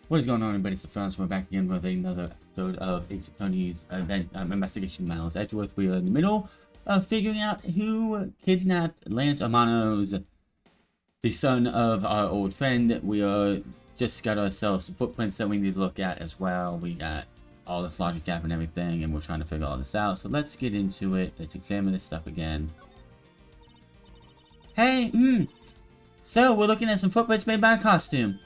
What is going on, everybody? It's the Frontz. We're back again with another episode of Tony's event investigation miles. Edgeworth. We are in the middle of figuring out who kidnapped Lance Amanos, the son of our old friend. We are just got ourselves some footprints that we need to look at as well. We got all this logic gap and everything, and we're trying to figure all this out. So let's get into it. Let's examine this stuff again. Hey, so we're looking at some footprints made by a costume.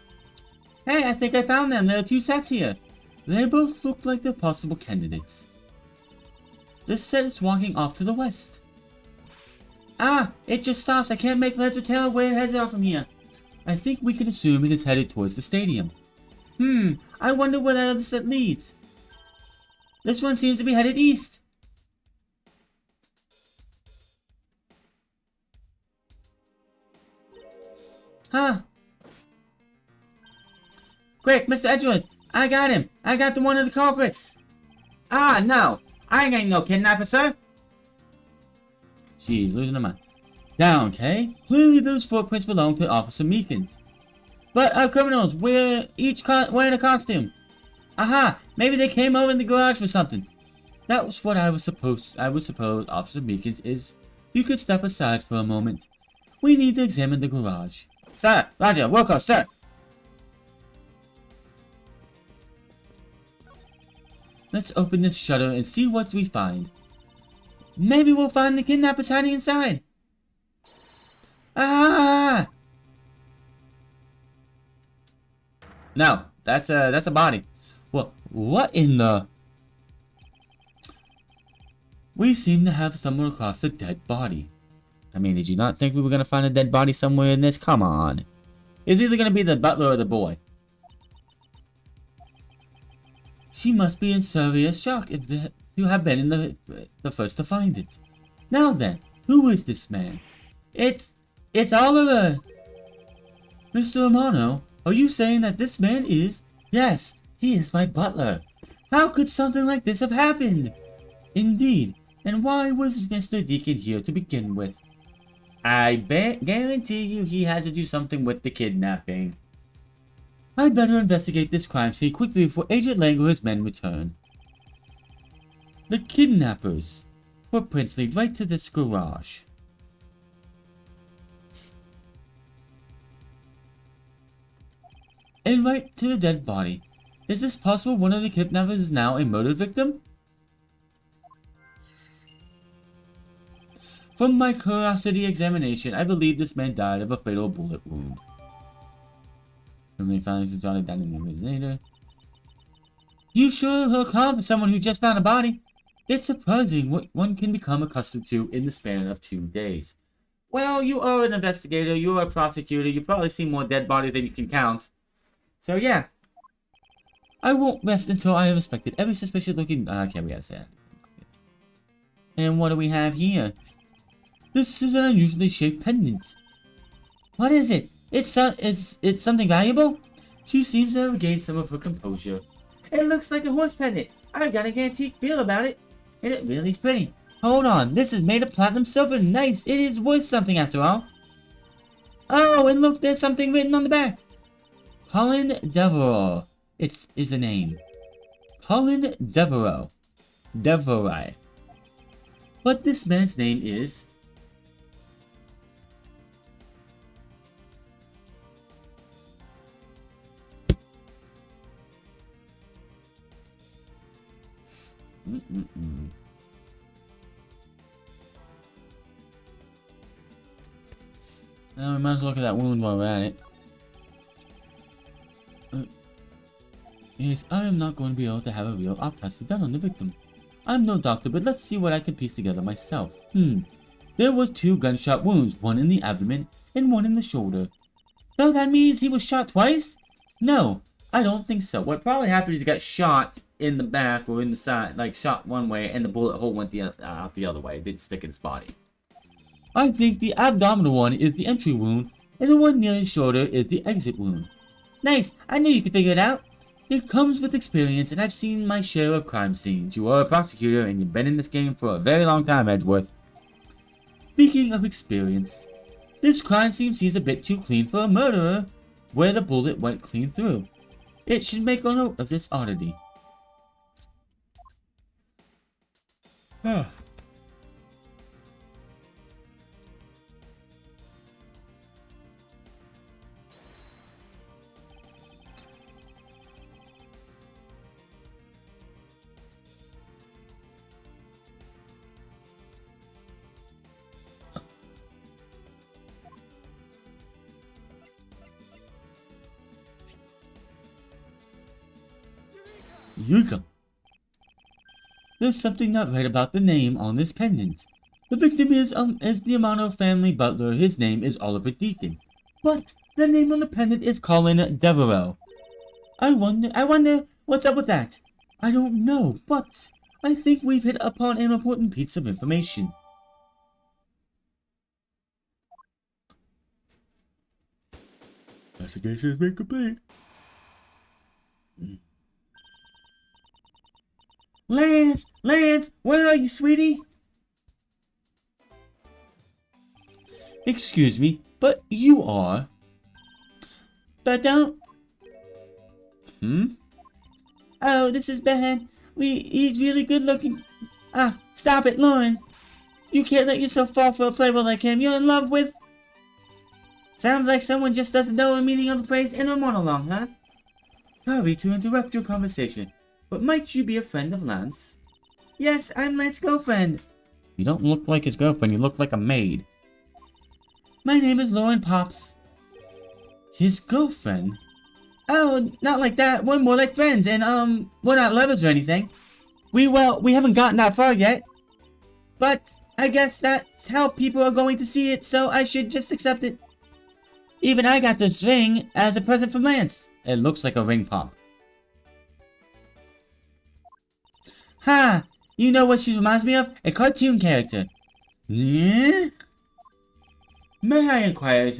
Hey, I think I found them. There are two sets here. They both look like they're possible candidates. This set is walking off to the west. Ah, it just stops. I can't make heads or tail where it heads off from here. I think we can assume it is headed towards the stadium. I wonder where that other set leads. This one seems to be headed east. Huh. Quick, Mr. Edgeworth! I got him! I got the one of the culprits! Ah, no! I ain't no kidnapper, sir! Jeez, losing her mind. Down, Kay. Clearly those footprints belong to Officer Meekins. But our criminals, we're each wearing a costume. Aha! Maybe they came over in the garage for something. That was what I would suppose Officer Meekins is. You could step aside for a moment. We need to examine the garage. Sir! Roger! Wilco, sir! Let's open this shutter and see what we find. Maybe we'll find the kidnappers hiding inside. Ah! No, that's a body. Well, what in the... We seem to have stumbled across a dead body. I mean, did you not think we were going to find a dead body somewhere in this? Come on. It's either going to be the butler or the boy. She must be in serious shock if you have been in the first to find it. Now then, who is this man? It's Oliver! Mr. Amano, are you saying that this man is... Yes, he is my butler. How could something like this have happened? Indeed, and why was Mr. Deacon here to begin with? I guarantee you he had to do something with the kidnapping. I'd better investigate this crime scene quickly before Agent Lang or his men return. The kidnappers. Footprints lead right to this garage. And right to the dead body. Is this possible one of the kidnappers is now a murder victim? From my curiosity examination, I believe this man died of a fatal bullet wound. You sure look calm for someone who just found a body. It's surprising what one can become accustomed to in the span of 2 days. Well, you are an investigator, you are a prosecutor, you've probably seen more dead bodies than you can count. So yeah. I won't rest until I have inspected every suspicious looking... Okay, we gotta say it. And what do we have here? This is an unusually shaped pendant. What is it? Is something valuable? She seems to have regained some of her composure. It looks like a horse pendant. I've got an antique feel about it. And it really is pretty. Hold on, this is made of platinum silver. Nice, it is worth something after all. Oh, and look, there's something written on the back. Colin Devereux. Is a name. Colin Devereux. Devereux. But this man's name is... Now we might as well look at that wound while we're at it. Yes, I am not going to be able to have a real autopsy done on the victim. I'm no doctor, but let's see what I can piece together myself. There was 2 gunshot wounds, one in the abdomen and one in the shoulder. So that means he was shot twice? No, I don't think so. What probably happened is he got shot in the back or in the side, like shot one way, and the bullet hole went out the other way. It didn't stick in his body. I think the abdominal one is the entry wound, and the one near his shoulder is the exit wound. Nice! I knew you could figure it out. It comes with experience, and I've seen my share of crime scenes. You are a prosecutor, and you've been in this game for a very long time, Edgeworth. Speaking of experience, this crime scene seems a bit too clean for a murderer, where the bullet went clean through. It should make a note of this oddity. Yuka. There's something not right about the name on this pendant. The victim is the Amano family butler. His name is Oliver Deacon. But the name on the pendant is Colin Devereux. I wonder what's up with that. I don't know, but I think we've hit upon an important piece of information. Investigation has been complete. Lance! Lance! Where are you, sweetie? Excuse me, but you are... But don't... Oh, this is bad. He's really good looking. Ah, stop it, Lauren. You can't let yourself fall for a playboy like him. You're in love with... Sounds like someone just doesn't know the meaning of the phrase inner monologue, huh? Sorry to interrupt your conversation, but might you be a friend of Lance? Yes, I'm Lance's girlfriend. You don't look like his girlfriend, you look like a maid. My name is Lauren Pops. His girlfriend? Oh, not like that. We're more like friends, and we're not lovers or anything. We haven't gotten that far yet. But I guess that's how people are going to see it, so I should just accept it. Even I got this ring as a present from Lance. It looks like a ring pop. Ha! You know what she reminds me of? A cartoon character. Yeah? May I inquire,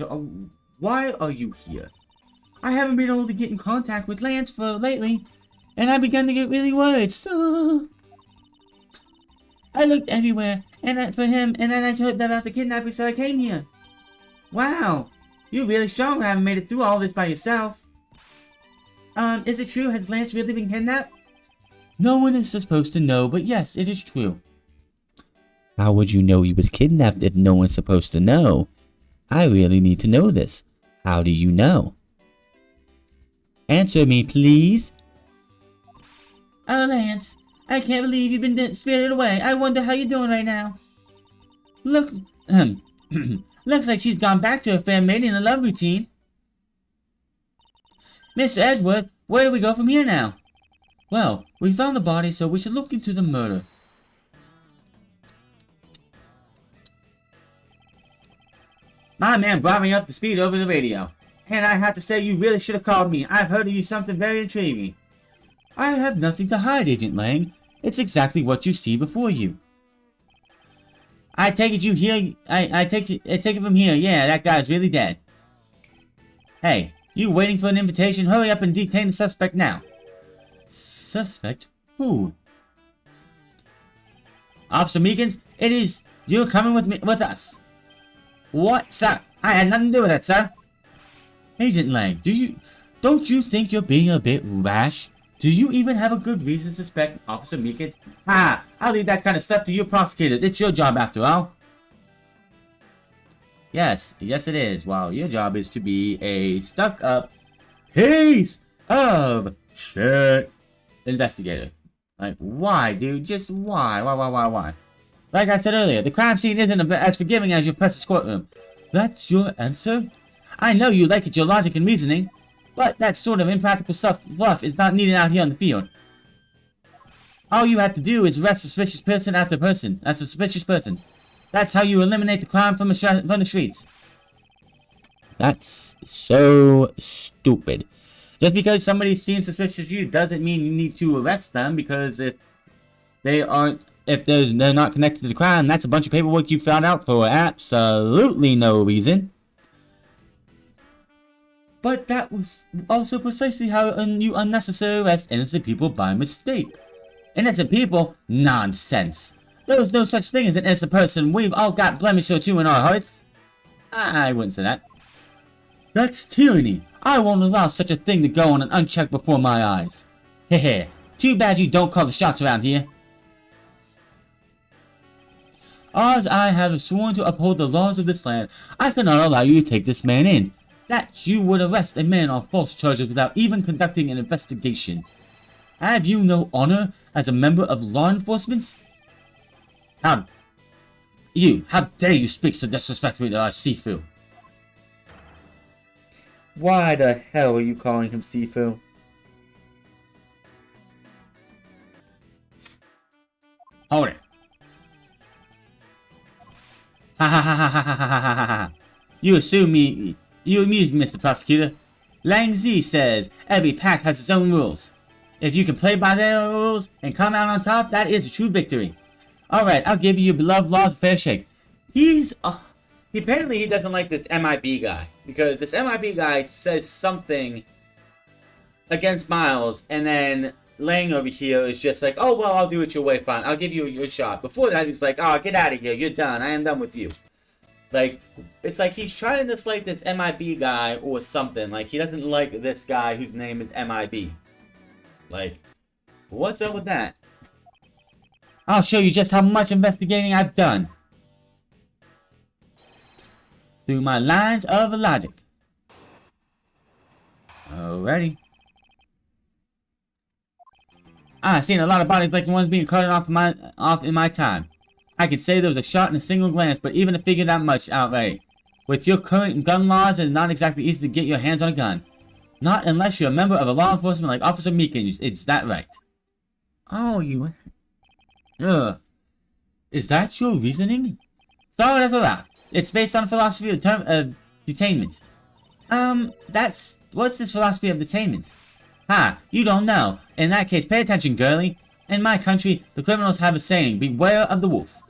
why are you here? I haven't been able to get in contact with Lance for lately, and I've begun to get really worried, so... I looked everywhere for him, and then I heard about the kidnapping, so I came here. Wow! You're really strong, having made it through all this by yourself. Is it true? Has Lance really been kidnapped? No one is supposed to know, but yes, it is true. How would you know he was kidnapped if no one's supposed to know? I really need to know this. How do you know? Answer me, please. Oh, Lance, I can't believe you've been spirited away. I wonder how you're doing right now. Looks like she's gone back to her fair maiden in a love routine. Mr. Edgeworth, where do we go from here now? Well, we found the body, so we should look into the murder. My man brought me up to speed over the radio. And I have to say, you really should have called me. I've heard of you something very intriguing. I have nothing to hide, Agent Lang. It's exactly what you see before you. I take it you here. I take it from here. Yeah, that guy's really dead. Hey, you waiting for an invitation? Hurry up and detain the suspect now. Suspect? Who? Officer Meekins, it is you coming with us. What, sir? I had nothing to do with it, sir. Agent Lang, don't you think you're being a bit rash? Do you even have a good reason to suspect Officer Meekins? Ah, I'll leave that kind of stuff to you prosecutors. It's your job after all. Yes it is. Well, your job is to be a stuck-up piece of shit investigator. Like, why, dude? Just why? Why? Like I said earlier, the crime scene isn't as forgiving as your precious courtroom. That's your answer? I know you like it, your logic and reasoning, but that sort of impractical fluff is not needed out here on the field. All you have to do is arrest suspicious person after person. That's a suspicious person. That's how you eliminate the crime from the streets. That's so stupid. Just because somebody's seen suspicious of you doesn't mean you need to arrest them, because if they're not connected to the crime, that's a bunch of paperwork you found out for absolutely no reason. But that was also precisely how you unnecessarily arrest innocent people by mistake. Innocent people? Nonsense. There's no such thing as an innocent person. We've all got blemish or two in our hearts. I wouldn't say that. That's tyranny. I won't allow such a thing to go on unchecked before my eyes. Hehe. Too bad you don't call the shots around here. As I have sworn to uphold the laws of this land, I cannot allow you to take this man in. That you would arrest a man on false charges without even conducting an investigation. Have you no honor as a member of law enforcement? How dare you speak so disrespectfully to our Sifu? Why the hell are you calling him Sifu? Hold it. Ha ha ha ha ha ha ha ha ha. You amuse me, Mr. Prosecutor. Lang Zi says every pack has its own rules. If you can play by their rules and come out on top, that is a true victory. Alright, I'll give you your beloved laws a fair shake. Apparently he doesn't like this MIB guy. Because this MIB guy says something against Miles, and then Lang over here is just like, oh, well, I'll do it your way, fine. I'll give you your shot. Before that, he's like, oh, get out of here. You're done. I am done with you. Like, it's like he's trying to dislike this MIB guy or something. Like, he doesn't like this guy whose name is MIB. Like, what's up with that? I'll show you just how much investigating I've done. Through my lines of logic. Alrighty. I've seen a lot of bodies like the ones being cut off in my time. I could say there was a shot in a single glance, but even to figure that much out right. With your current gun laws, it's not exactly easy to get your hands on a gun. Not unless you're a member of a law enforcement like Officer Meekins. Is that right? Oh, you... Is that your reasoning? Solid as a rock. It's based on philosophy of detainment. What's this philosophy of detainment? Ha, you don't know. In that case, pay attention, girlie. In my country, the criminals have a saying, beware of the wolf.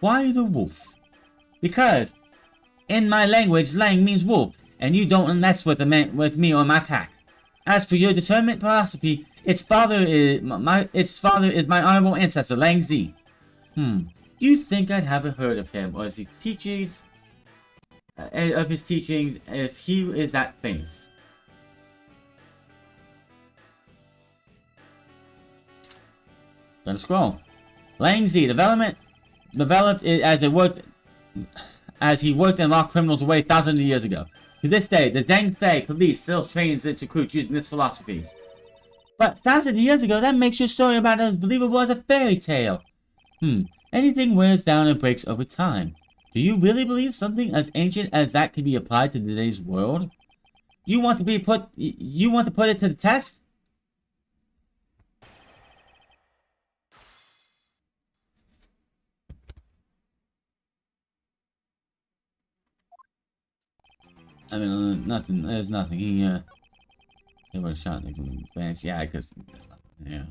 Why the wolf? Because, in my language, Lang means wolf, and you don't mess with me or my pack. As for your determined philosophy, its father is my honorable ancestor, Lang Zi. You think I'd have heard of him, or his teachings, if he is that famous? Gonna scroll. Lang Zi developed it as he worked and locked criminals away thousands of years ago. To this day, the Zhang Fei police still trains its recruits using this philosophy. But thousands of years ago, that makes your story about it as believable as a fairy tale. Anything wears down and breaks over time. Do you really believe something as ancient as that can be applied to today's world? You want to put it to the test? I mean, nothing. There's nothing. He would have shot the bench. Yeah, because there's nothing.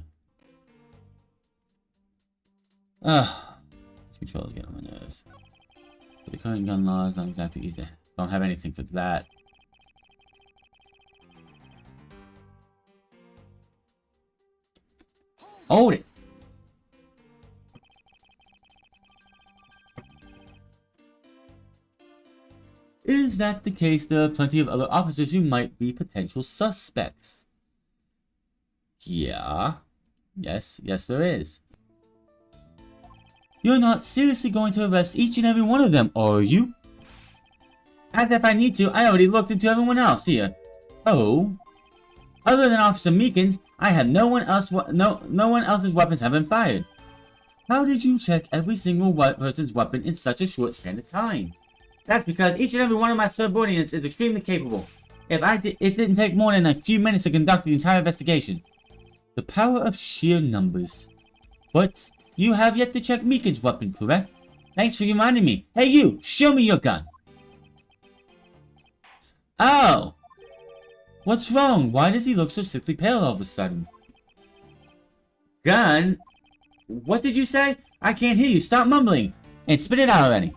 Yeah. This control's getting on my nerves. But the current gun law is not exactly easy. Don't have anything for that. Hold it. Is that the case? There are plenty of other officers who might be potential suspects. Yeah. Yes, there is. You're not seriously going to arrest each and every one of them, are you? As if I need to, I already looked into everyone else here. Oh. Other than Officer Meekins, I have no one else's weapons have been fired. How did you check every single person's weapon in such a short span of time? That's because each and every one of my subordinates is extremely capable. It didn't take more than a few minutes to conduct the entire investigation. The power of sheer numbers. But you have yet to check Meekins' weapon, correct? Thanks for reminding me. Hey you, show me your gun. Oh! What's wrong? Why does he look so sickly pale all of a sudden? Gun? What did you say? I can't hear you. Stop mumbling. And spit it out already.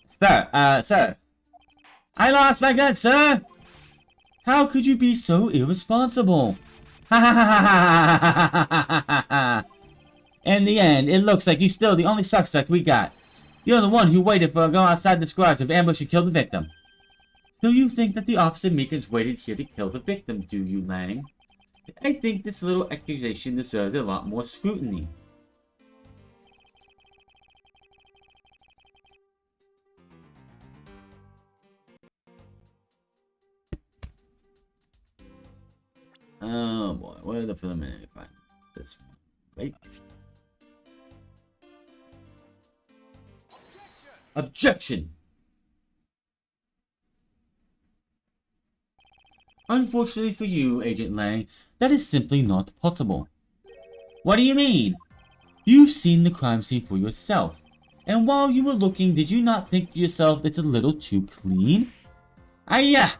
Sir. I lost my gun, sir! How could you be so irresponsible? Ha ha ha ha ha ha ha ha. In the end, it looks like you're still the only suspect we got. You're the one who waited for a go outside this garage to ambush and kill the victim. So you think that the Officer Meekins waited here to kill the victim, do you, Lang? I think this little accusation deserves a lot more scrutiny. Oh boy, what are the preliminary findings? This one, right? Objection! Unfortunately for you, Agent Lang, that is simply not possible. What do you mean? You've seen the crime scene for yourself. And while you were looking, did you not think to yourself it's a little too clean? Aiyah!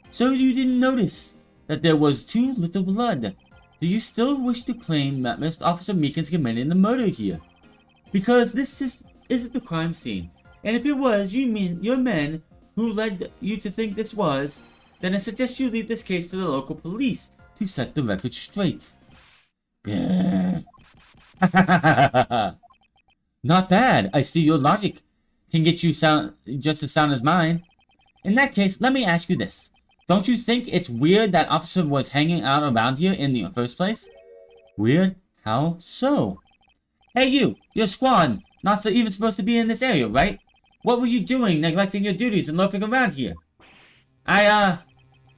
So you didn't notice that there was too little blood. Do you still wish to claim that Mr. Officer Meekins committed the murder here? Because this isn't the crime scene. And if it was, you mean your men who led you to think this was, then I suggest you leave this case to the local police to set the record straight. Not bad. I see your logic can get you just as sound as mine. In that case, let me ask you this. Don't you think it's weird that officer was hanging out around here in the first place? Weird? How so? Hey you're squad, not so even supposed to be in this area, right? What were you doing, neglecting your duties and loafing around here?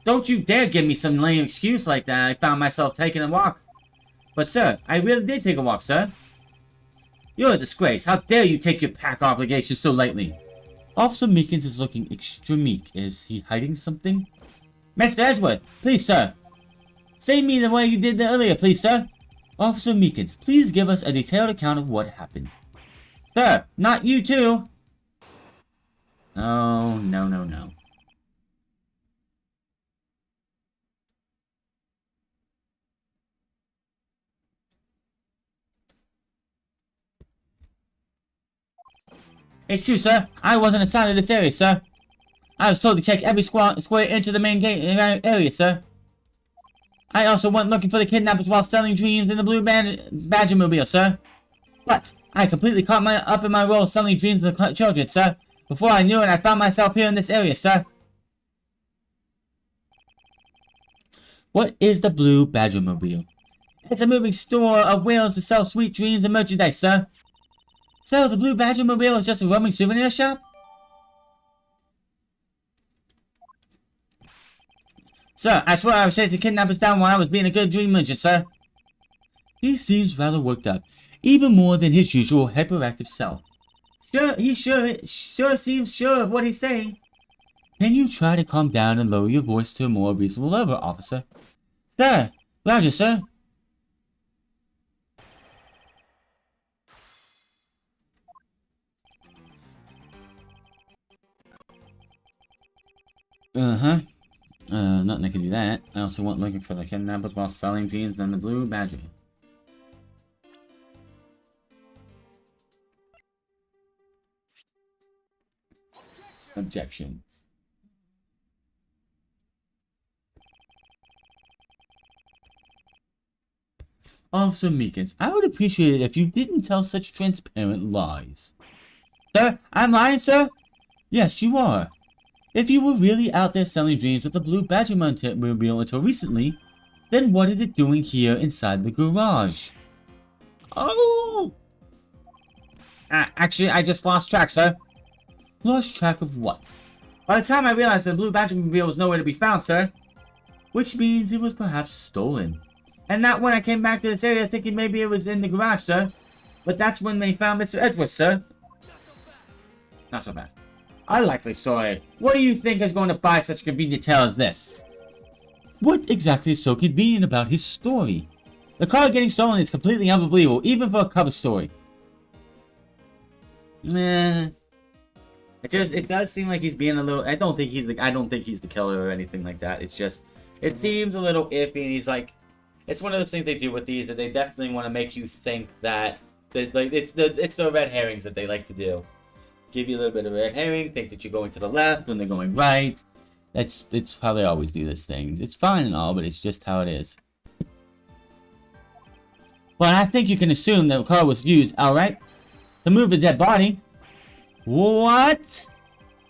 Don't you dare give me some lame excuse like that. I found myself taking a walk. But sir, I really did take a walk, sir. You're a disgrace. How dare you take your pack obligations so lightly? Officer Meekins is looking extra meek. Is he hiding something? Mr. Edgeworth, please, sir. Say me the way you did earlier, please, sir. Officer Meekins, please give us a detailed account of what happened. Sir, not you too. Oh, no. It's true, sir. I wasn't assigned to this area, sir. I was told to check every square inch of the main gate area, sir. I also went looking for the kidnappers while selling dreams in the blue Badgermobile, sir. But I completely caught up in my role selling dreams to the children, sir. Before I knew it, I found myself here in this area, sir. What is the blue Badgermobile? It's a moving store of wheels to sell sweet dreams and merchandise, sir. So, the blue Badgermobile is just a roaming souvenir shop? Sir, I swear I was chasing the kidnappers down while I was being a good dream merchant, sir. He seems rather worked up, even more than his usual hyperactive self. He sure seems sure of what he's saying. Can you try to calm down and lower your voice to a more reasonable level, officer? Sir, Roger, sir. Nothing I can do that. I also went looking for the kidnappers while selling jeans and the blue badger. Objection. Officer Meekins, I would appreciate it if you didn't tell such transparent lies. Sir, I'm lying, sir? Yes, you are. If you were really out there selling dreams with the blue Badgermobile until recently, then what is it doing here inside the garage? Oh! Actually, I just lost track, sir. Lost track of what? By the time I realized the blue Badgermobile was nowhere to be found, sir. Which means it was perhaps stolen. And not when I came back to this area thinking maybe it was in the garage, sir. But that's when they found Mr. Edgeworth, sir. Not so fast. Unlikely story. What do you think is going to buy such a convenient tale as this? What exactly is so convenient about his story? The car getting stolen is completely unbelievable, even for a cover story. It does seem like he's being a little. I don't think he's the killer or anything like that. It's just, it seems a little iffy, and he's like, it's one of those things they do with these that they definitely want to make you think that it's the red herrings that they like to do. Give you a little bit of a red herring, think that you're going to the left when they're going right. It's how they always do this thing. It's fine and all, but it's just how it is. But I think you can assume that the car was used, alright, to move a dead body. What?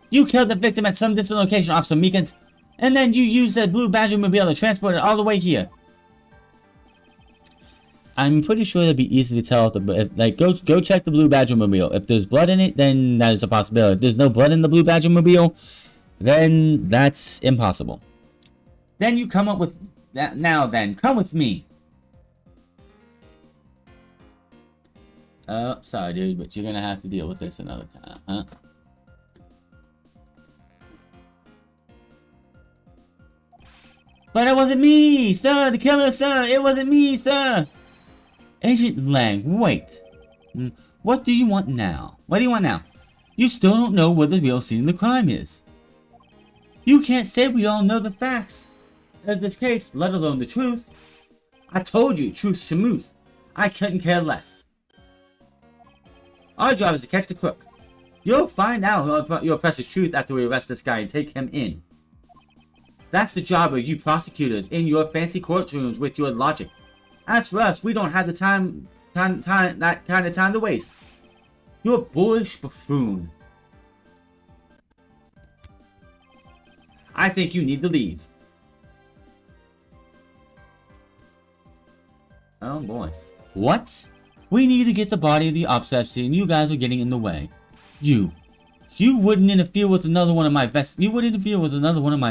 You killed the victim at some distant location, Officer Meekins, and then you used that blue Badger-mobile to transport it all the way here. I'm pretty sure it'd be easy to tell if go check the blue Badger-mobile. If there's blood in it, then that is a possibility. If there's no blood in the blue Badger-mobile, then that's impossible. Then you come up with that. Now then, come with me. Oh, sorry, dude, but you're gonna have to deal with this another time, huh? But it wasn't me, sir! The killer, sir! It wasn't me, sir! Agent Lang, wait. What do you want now? What do you want now? You still don't know what the real scene of the crime is. You can't say we all know the facts of this case, let alone the truth. I told you, truth schmooth. I couldn't care less. Our job is to catch the crook. You'll find out your precious truth after we arrest this guy and take him in. That's the job of you prosecutors in your fancy courtrooms with your logic. As for us, we don't have the that kind of time to waste. You're a bullish buffoon. I think you need to leave. Oh boy. What? We need to get the body of the autopsy and you guys are getting in the way. You wouldn't interfere with another one of my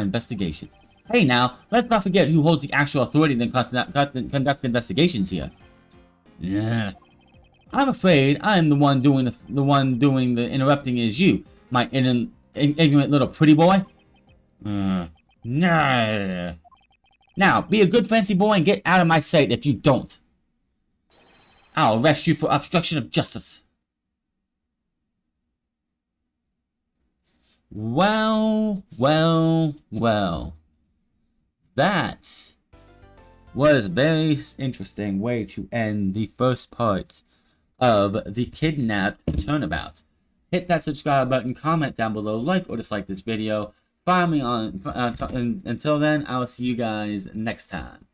investigations. Hey now, let's not forget who holds the actual authority to conduct investigations here. Yeah. I'm afraid I am the one doing the interrupting is you, my ignorant little pretty boy. Nah. Now, be a good fancy boy and get out of my sight if you don't. I'll arrest you for obstruction of justice. Well. That was a very interesting way to end the first part of the Kidnap Turnabout. Hit that subscribe button, comment down below, like or dislike this video. Find me on, until then, I'll see you guys next time.